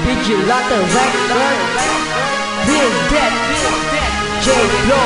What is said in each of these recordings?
Vigilante Record, Bill Dead, J-Lo,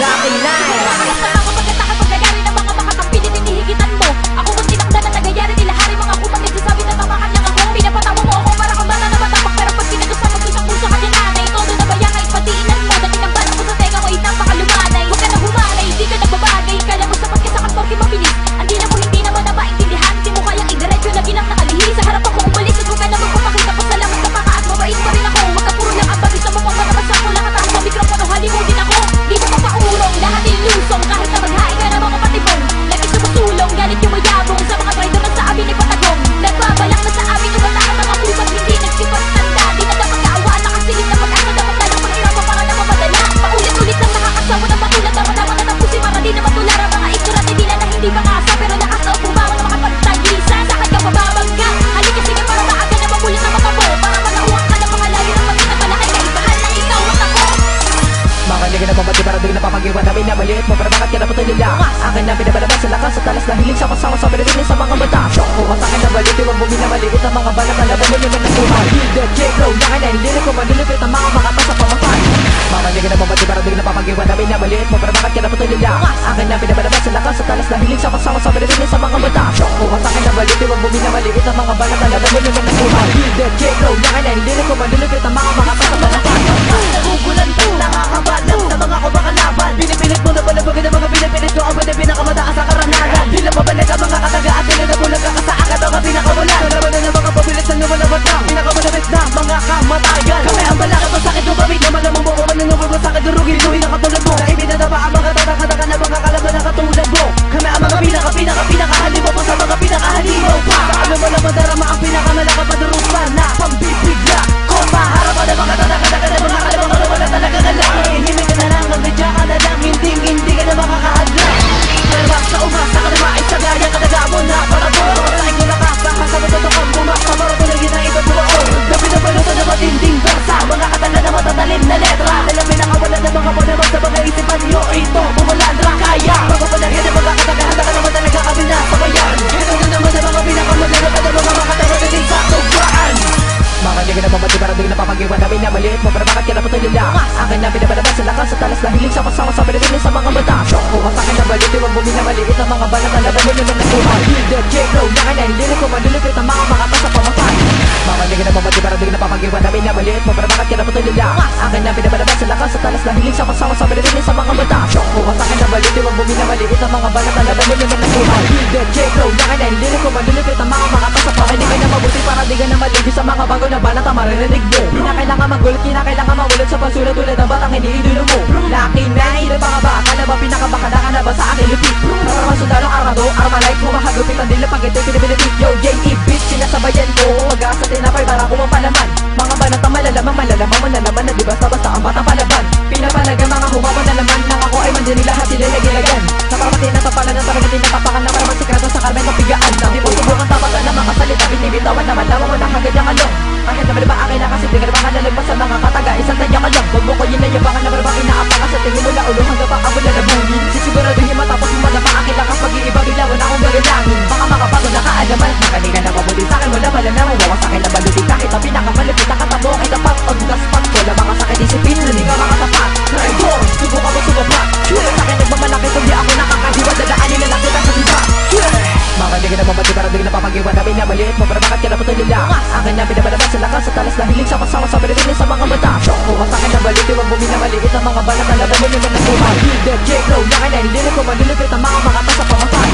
Lucky Nine. Nakakalas na mga pagkataka pagyayari ng mga makakapilit hinihigitan mo. Ako kung tinakda na nagyayari nila hari mga kumang nagsasabi na mamakan lang ako. Pinapatawa mo ako para kang bata na matapang, pero pag pinagusap mo isang puso ka niya nanay. Todo na ba yan kahit patiinan mo? Dati ng balang ko sa tenga mo napakalumanay. Huwag ka na humanay, di ka nagbabagay. Kala mo sapat ka sa kantorke mabilis. Hindi na mo hindi naman na maintindihan. Di mo kayang idiretso na ginang nakalihis. Sa harap ako umalis at huwag ka na magpapakita. Pasalamat ka pa ka at mabait pa rin ako. Huwag ka puro lang ang babis na mo pang matabasa ko lang at ang mikropono halimutin ako. Di mo mapaurong, lahat ilusong. Kahit na maghain ka na mga patibong. Lagi sumusulong, galit yung mayabong. Sa mga traidor na sa amin ay patagong. Nagbabalak na sa amin yung bataan mga kubat. Hindi nagsipagsanda, di na dapat kaawaan. Nakasilip na pag-asa, dapat na lang paghirapan para na mamadala. Paulit-ulit lang nakakasawa ng matulad. Dapat dapat na tapusin para di na matulara. Mga ignorante nila na hindi makasa. Pero nakasao pumawa na makapagtagisa. Sakit ka mababangga, halika sige para maaga na mamulit na makabo. Para manauwang ka na mga layo ng magkita malaki. Kaibahan lang ikaw at ako. Makanya ka na mamati para di napapagiwan namin na maliit mo. Pero bakit ka napatay nila? Akin na pinabalabas sa lakas at talas na hiling sa pasawa sa pinaginin sa mga bata. Kung sa akin na balit, iwag bumi na maliit ang mga balat na laban mo naman ng buhay. Hilda, J-Lo, lakin na hindi rin ko manlulupit ang mga makata sa pamatay. Makanya ka na mamati para di napapagiwan namin na maliit mo. Pero bakit ka napatay nila? Akin na pinabalabas sa lakas at talas na hiling sa pasawa sa pinaginin sa mga bata. Kung sa akin na balit, iwag bumi na maliit ang mga balat na laban mo naman ng buhay. Hilda, J-Lo, lakin na hindi rin ko manlulupit ang mga makata sa pamatay. Nagugulan to, nakakabalang sa mga kumakalaban. Pinipilit mo na palabagan ang mga pinipilit ko. Ang pwede pinakamataas sa karanagan. Di na mabalik ang mga kataga at di na nabulag ka sa akad ang mga pinakawalan. Kalaban na ng mga pabilis na lumalabas na pinakamalabit na mga kamatayan. Kami ang balakad o sakit yung babit. Naman ang mumukha man nanubog mo sakit durugin. Tuwi na katulad mo. Na ibinadapa ang mga tatakatakan ng mga kalaban na katulad mo. Kami ang mga pinakahalimaw pa sa mga pinakahalimaw pa. Paano mo naman darama ang pinakamalakapadurupan na pambibigla ko. Maharapan ang mga tatakatakan ng mga kalaban na wala talaga kalangin. Himig ka na lang, magbidya ka na lang. Hindi ka na makakahadlang. Malabas sa umasa ka na mais sa gaya kadaga mo na para mo. Taing ko lakas, bahasa mo totokang bumasa. Para ko lagi na ito buoon. Gabi na paluto na matinding versa. Mga katala na matatalim na letra. Lalamin ang kawalan ng mga panabag sa mga isipan nyo. Ito, bumalandra kaya. Pagpapalagyan ng mga kataga, handa ka naman talaga kami na sabayan. Ito na naman ang mga pinakamalala ka ng mga makatawa na din sa tugbaan. Makanya ka na mamati para di napapagiwan namin na maliit mo. Pero bakit ka napatay nila? Akin na pinabalabas sa lakas at talas na hiling sa pasawa sa pinaginin sa mga bata. Kung sa akin na balit, iwag bumi na maliit ang mga balat na laban mo naman ng buhay. Hilda, J-Lo, lakin na hindi rin ko manlulupit ang mga makata sa pamatay. Makanya ka na mamati para di napapagiwan namin na maliit mo. Pero bakit ka napatay nila? Akin na pinabalabas sa lakas at talas na hiling sa pasawa sa pinaginin sa mga bata. Kung sa akin na balit, iwag bumi na maliit ang mga balat na laban mo naman ng buhay. Hilda, J-Lo, lakin na hindi rin ko manlulupit ang mga makata sa pamatay. Hindi ka na mabuti para di ka na maligis sa mga bago na banat ang maririnig mo. Kinakailangan magulat, kinakailangan maulat sa basura tulad ng batang iniidolo mo. Lucky Nine, ilan mga baka na ba pinakabakala ka na ba sa aking lupit? Para sundalong armado, armalite, humahagupit ang dila pag ito'y pinipilit. Yo, J.E. Bitch, sinasabayan ko. Mag-asa tinapay para kumapalaman. Mga banat ang malalamang mo na naman na di basta-basta ang batang palaban. Pinapalaga mga humawa na naman nang ako ay mandyan lahat sila nagilagan. Sa paramatin na tapalan ng taragatin na tapakan na para magsikrado sa kalmay mapigaan. Di mo subukan tapakan na mga salita, binibitawan naman lawa mo na hagad yung along. Kahit naman ba akin na kasi di ka naman nalagpas sa mga kataga. Isang tadya ka lang, huwag mo ko yun na yabangan na marabang inaapangan sa tingin mo na ulo hanggang pa ako na nabungin. Sisiguraduhin matapos mo na maakin lakas mag-iiba bigla mo na akong gagalangin. Baka makabago na kaalaman, nakaliga na mabuti sa'kin wala pala na mawawa sa'kin na balutin. Kahit ang pinakamalapit na katamo ay tapat on the spot. Wala baka sa'kin disipin, hindi ka makatapat. Traidor, subukan mo sumapat. Sa'kin nagmamalaki kung di ako nakakahiwa. Dadaanin na lang kita sa sita. Makanya ka na mamati para di napapagiwan namin na maliit mo. Pero bakit ka napatay nila? Akin na pinabalabas sa lakas at talas na hiling sa pasawa sa pinaginin sa mga bata. Kung sa akin na balit, iwag bumi na maliit ang mga balat na laban mo naman ng buhay. Hilda, J-Lo, lakin na hindi rin ko manlulupit ang mga makata sa pamatay.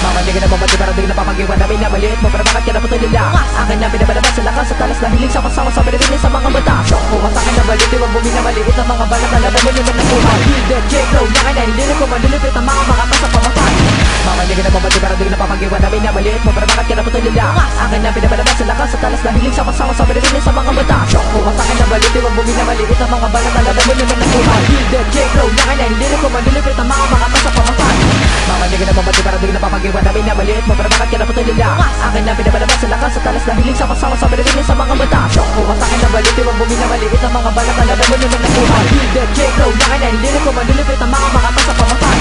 Makanya ka na mamati para di napapagiwan namin na maliit mo. Pero bakit ka napatay nila? Akin na pinabalabas sa lakas at talas na hiling sa pasawa sa pinaginin sa mga bata. Kung sa akin na balit, iwag bumi na maliit ang mga balat na laban mo naman ng buhay. Hilda, J-Lo, lakin na hindi rin ko manlulupit ang mga makata sa pamatay. Makanya ka na mamati para di napapagiwan namin na maliit mo. Pero bakit ka napatay nila? Akin na pinabalabas sa lakas at talas na hiling sa pasawa sa pinaginin sa mga bata. Kung sa akin na balit, iwag bumi na maliit ang mga balat na laban mo naman ng buhay. Hilda, J-Lo, lakin na hindi rin ko manlulupit ang mga makata sa pamatay. Makanya ka na mamati para di napapagiwan namin na maliit mo. Pero bakit ka napatay nila? Akin na pinabalabas sa lakas at talas na hiling sa pasawa sa pinaginin sa mga bata. Kung sa akin na balit, iwag bumi na maliit ang mga balat na laban mo naman ng buhay. Hilda, J-Lo, lakin na hindi rin ko manlulupit ang mga makata sa pamatay.